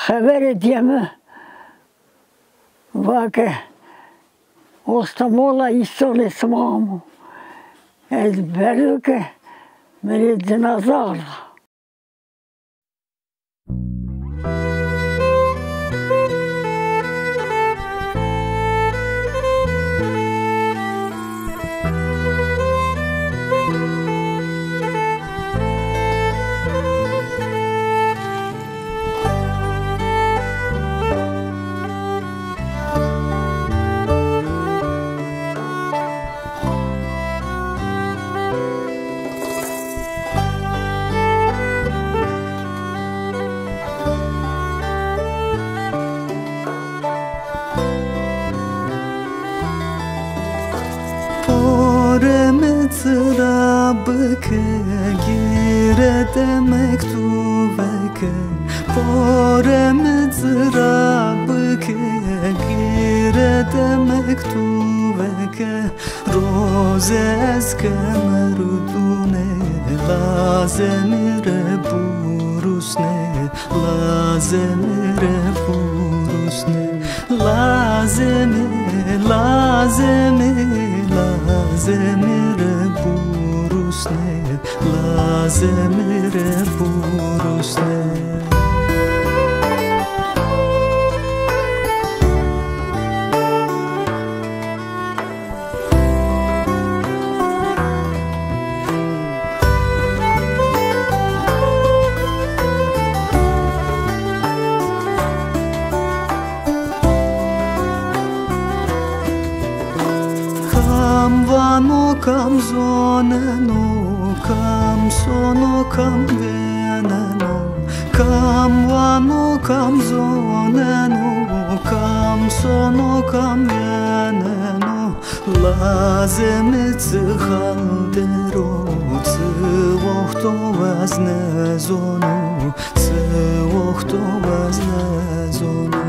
haber edeyim vakı Ostamola istole smamu ezberuke meri dinozavra. Trabke girede mektubeke porem trabke girede mektubeke rozes kemerudune lazemire burusne lazemire burusne lazemire burusne lazemire burusne. Kam vano kam zoneno, kam sono kam veneno, kam vano kam zoneno, kam sono kam veneno, lazemi tzhaldero, tzvohto vazne zono, tzvohto vazne zono,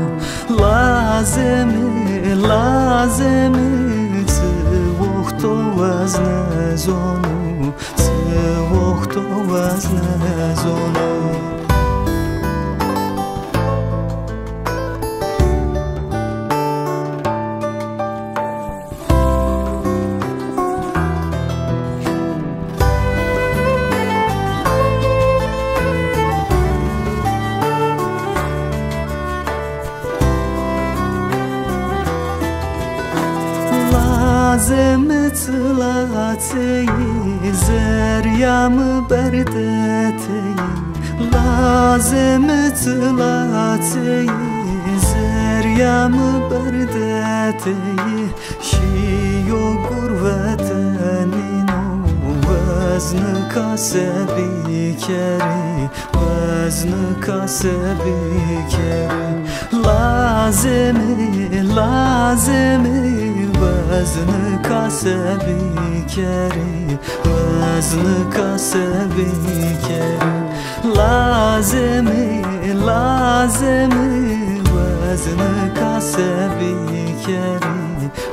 lazemi to vazne zonu, to vazne zonu. Zemet latei zeryam berdetei Lazemet latei zeryam berdetei Şiyo gurvetenino vezn kasebi keri vezn kasebi keri lazemi vazn kasebi keri vazn kasebi keri lazemi vazn kasebi keri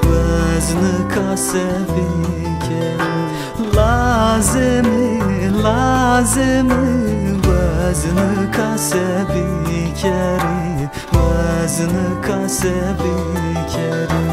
vazn kasebi keri lazemi vazn kasebi keri vazn kasebi keri